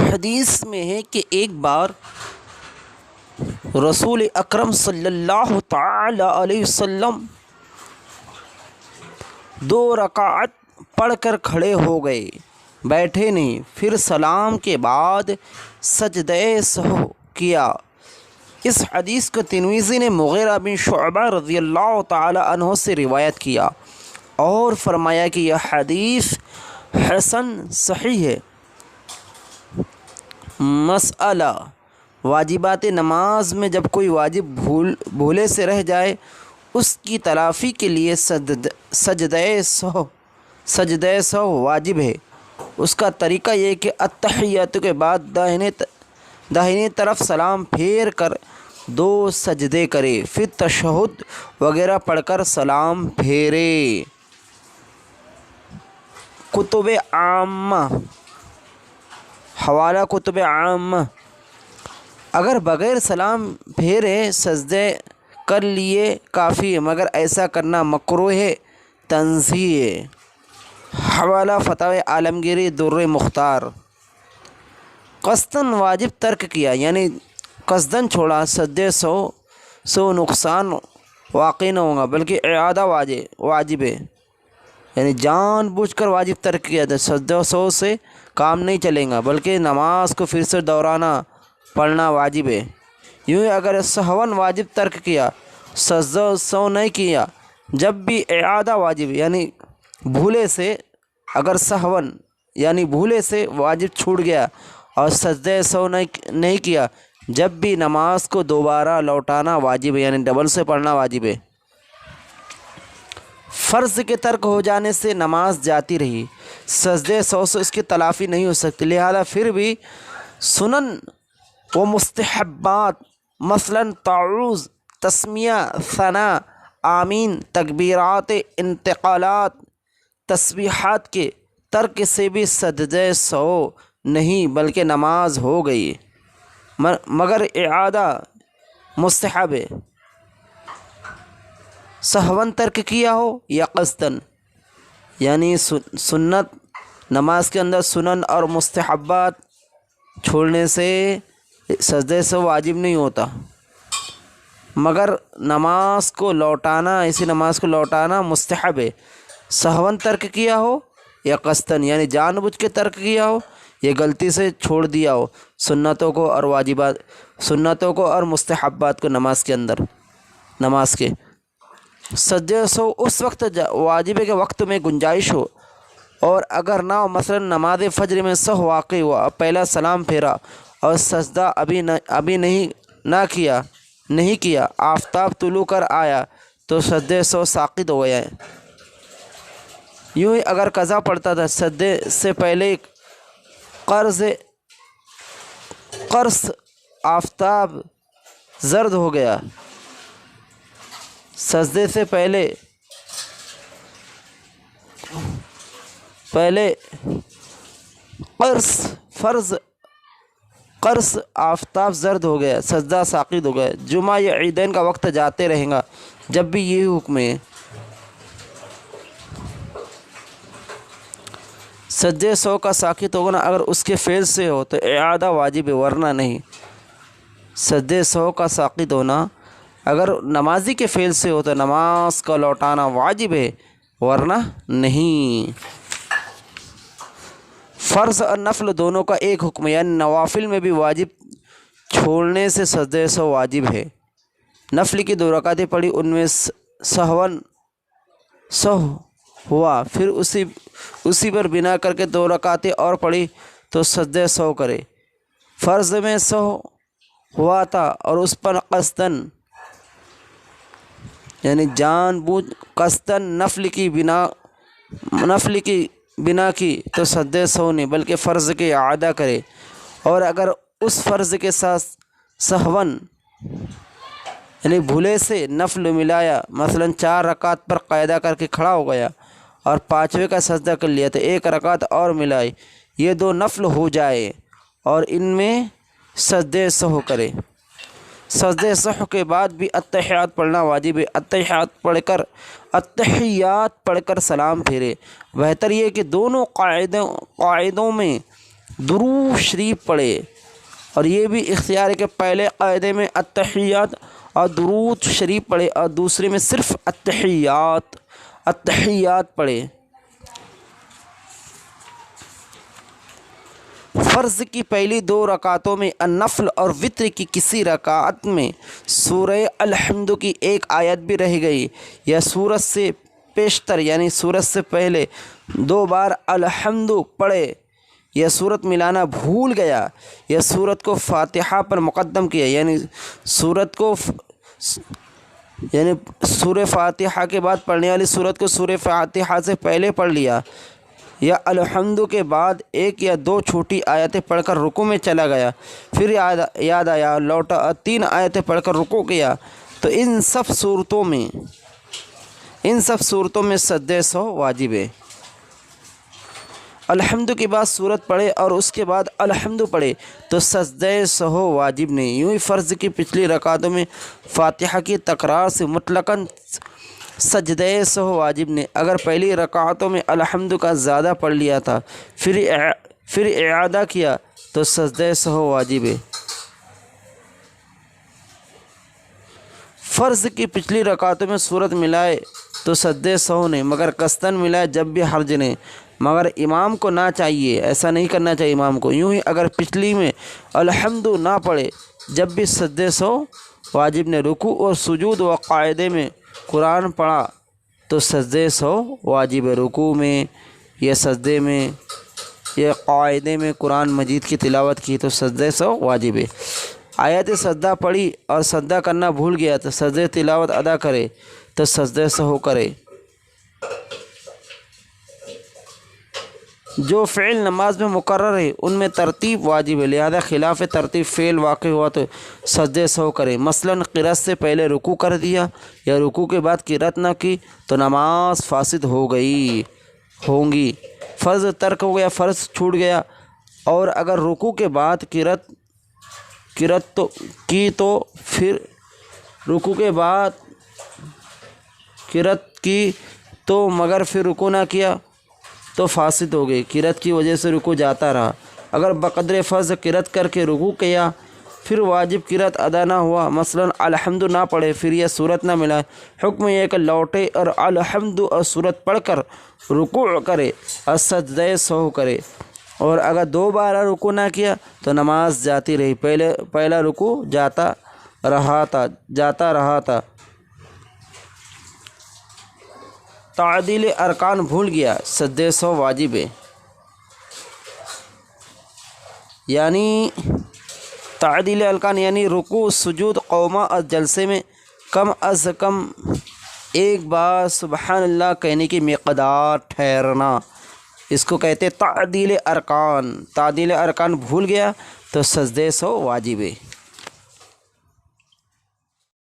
حدیث میں ہے کہ ایک بار رسول اکرم صلی اللہ تعالی علیہ وسلم 2 رکعت پڑھ کر کھڑے ہو گئے، بیٹھے نہیں، پھر سلام کے بعد سجدہ سہو کیا۔ اس حدیث کو ترمذی نے مغیرہ بن شعبہ رضی اللہ تعالی عنہ سے روایت کیا اور فرمایا کہ یہ حدیث حسن صحیح ہے۔ مسئلہ: واجبات نماز میں جب کوئی واجب بھولے سے رہ جائے، اس کی تلافی کے لیے سجدہ سہو واجب ہے۔ اس کا طریقہ یہ کہ التحیات کے بعد داہنی طرف سلام پھیر کر 2 سجدے کرے، پھر تشہد وغیرہ پڑھ کر سلام پھیرے۔ کتب عامہ، حوالہ کتب عامہ: اگر بغیر سلام پھیرے سجدے کر لیے کافی ہے، مگر ایسا کرنا مکروہ ہے، تنزیہ ہے۔ حوالہ فتاوی عالمگیری در مختار: قصداً واجب ترک کیا یعنی قصداً چھوڑا، سجدہ سو نقصان واقع نہ ہوگا بلکہ اعادہ واجب ہے، یعنی جان بوجھ کر واجب ترک کیا تو سجدہ سو سے کام نہیں چلے گا بلکہ نماز کو پھر سے دہرانا پڑھنا واجب ہے۔ یوں ہی اگر سہون واجب ترک کیا، سجدہ سو نہیں کیا، جب بھی اعادہ واجب یعنی بھولے سے، اگر سہون یعنی بھولے سے واجب چھوٹ گیا اور سجدہ سو نہیں کیا، جب بھی نماز کو دوبارہ لوٹانا واجب ہے، یعنی ڈبل سے پڑھنا واجب ہے۔ فرض کے ترک ہو جانے سے نماز جاتی رہی، سجدہ سو سے اس کی تلافی نہیں ہو سکتی، لہذا پھر بھی سنن و مستحبات مثلاً تعوذ، تسمیہ، ثنا، آمین، تکبیرات، انتقالات، تسبیحات کے ترک سے بھی سجدہ سو نہیں بلکہ نماز ہو گئی، مگر اعادہ مستحب ہے۔ سہون ترک کیا ہو یا قصداً، یعنی سنت نماز کے اندر سنن اور مستحبات چھوڑنے سے سجدہ سو واجب نہیں ہوتا، مگر نماز کو لوٹانا، اسی نماز کو لوٹانا مستحب ہے۔ سہون ترک کیا ہو یا قصداً، یعنی جان بوجھ کے ترک کیا ہو یا غلطی سے چھوڑ دیا ہو سنتوں کو اور واجبات، سنتوں کو اور مستحبات کو نماز کے اندر، نماز کے سجدہ سو اس وقت واجب کے وقت میں گنجائش ہو، اور اگر نہ ہو، مثلا نماز فجر میں سہو واقع ہوا، پہلا سلام پھیرا اور سجدہ ابھی نہیں کیا، آفتاب طلوع کر آیا تو سجدہ سو ساقط ہو گیا ہے۔ یوں ہی اگر قضا پڑتا تھا، سجدے سے پہلے قرص آفتاب زرد ہو گیا، سجدے سے پہلے قرص آفتاب زرد ہو گیا، سجدہ ساقط ہو گیا۔ جمعہ یا عیدین کا وقت جاتے رہیں گا، جب بھی یہی حکم ہے۔ سجدہ سو کا ساقط ہونا اگر اس کے فعل سے ہو تو اعادہ واجب ہے، ورنہ نہیں۔ سجدہ سو کا ساقط ہونا اگر نمازی کے فعل سے ہو تو نماز کا لوٹانا واجب ہے، ورنہ نہیں۔ فرض اور نفل دونوں کا ایک حکم ہے، یعنی نوافل میں بھی واجب چھوڑنے سے سجدہ سو واجب ہے۔ نفل کی 2 رکعتیں پڑھی، ان میں سہو ہوا، پھر اسی پر بنا کر کے 2 رکعتیں اور پڑھی تو سجدہ سہو کرے۔ فرض میں سہو ہوا تھا اور اس پر قصداً یعنی جان بوجھ قصداً نفل کی بنا کی تو سجدہ سہو نہیں بلکہ فرض کے اعادہ کرے، اور اگر اس فرض کے ساتھ سہون یعنی بھولے سے نفل ملایا، مثلاً 4 رکعت پر قاعدہ کر کے کھڑا ہو گیا اور 5ویں کا سجدہ کر لیا تو 1 رکعت اور ملائی، یہ 2 نفل ہو جائے اور ان میں سجدہ سہو کرے۔ سجدہ سہو کے بعد بھی التحیات پڑھنا واجب ہے، التحیات پڑھ کر سلام پھیرے۔ بہتر یہ کہ دونوں قاعدوں میں درود شریف پڑھے، اور یہ بھی اختیار ہے کہ پہلے قاعدے میں التحیات اور درود شریف پڑھے اور دوسرے میں صرف التحیات پڑھے۔ فرض کی پہلی 2 رکعتوں میں النفل اور وتر کی کسی رکعت میں سورہ الحمد کی ایک آیت بھی رہ گئی یا سورت سے پیشتر یعنی سورت سے پہلے 2 بار الحمد پڑھے، یا سورت ملانا بھول گیا، یا سورت کو فاتحہ پر مقدم کیا یعنی سورہ فاتحہ کے بعد پڑھنے والی سورت کو سورہ فاتحہ سے پہلے پڑھ لیا، یا الحمد کے بعد 1 یا 2 چھوٹی آیتیں پڑھ کر رکوع میں چلا گیا، پھر یاد آیا لوٹا 3 آیتیں پڑھ کر رکوع کیا، تو ان سب صورتوں میں سجدہ سہو واجب ہے۔ الحمد کے بعد سورت پڑھے اور اس کے بعد الحمد پڑھے تو سجدہ سہو واجب نہیں۔ یوں ہی فرض کی پچھلی رکعتوں میں فاتحہ کی تکرار سے مطلقاً سجدہ سہو واجب نہیں۔ اگر پہلی رکعتوں میں الحمد کا زیادہ پڑھ لیا تھا پھر اعادہ کیا تو سجدہ سہو واجب ہے۔ فرض کی پچھلی رکعتوں میں سورت ملائے تو سجدہ سہو نہیں، مگر قصداً ملائے جب بھی حرج نہیں، مگر امام کو نہ چاہیے، ایسا نہیں کرنا چاہیے امام کو۔ یوں ہی اگر پچھلی میں الحمد نہ پڑھے جب بھی سجدہ سہو واجب نے، رکوع اور سجود و قاعدے میں قرآن پڑھا تو سجدہ سہو واجب ہے۔ رکوع میں یا سجدے میں یا قاعدے میں قرآن مجید کی تلاوت کی تو سجدہ سہو واجب ہے۔ آیت سجدہ پڑھی اور سجدہ کرنا بھول گیا تو سجدہ تلاوت ادا کرے تو سجدہ سہو کرے۔ جو فعل نماز میں مقرر ہے ان میں ترتیب واجب ہے، لہذا خلاف ترتیب فعل واقع ہوا تو سجدہ سہو کرے۔ مثلاً قرأت سے پہلے رکوع کر دیا یا رکوع کے بعد قرأت نہ کی تو نماز فاسد ہونگی۔ فرض ترک ہو گیا، فرض چھوٹ گیا، اور اگر رکوع کے بعد قرأت کی تو پھر رکوع کے بعد قرأت کی تو مگر پھر رکوع نہ کیا تو فاسد ہو گئی، قرأت کی وجہ سے رکوع جاتا رہا۔ اگر بقدر فرض قرأت کر کے رکوع کیا پھر واجب قرأت ادا نہ ہوا، مثلاً الحمد نہ پڑھے پھر یہ صورت نہ ملا، حکم یہ کہ لوٹے اور الحمد اور صورت پڑھ کر رکوع کرے اور سجدہ سہو کرے، اور اگر 2 بار رکوع نہ کیا تو نماز جاتی رہی، پہلا رکوع جاتا رہا تھا۔ تعدیل ارکان بھول گیا، سجدہ سہو واجب ہے۔ یعنی تعدیل ارکان یعنی رکوع، سجود، قومہ اور جلسے میں کم از کم 1 بار سبحان اللہ کہنے کی مقدار ٹھہرنا، اس کو کہتے تعدیل ارکان۔ تعدیل ارکان بھول گیا تو سجدہ سہو واجب ہے۔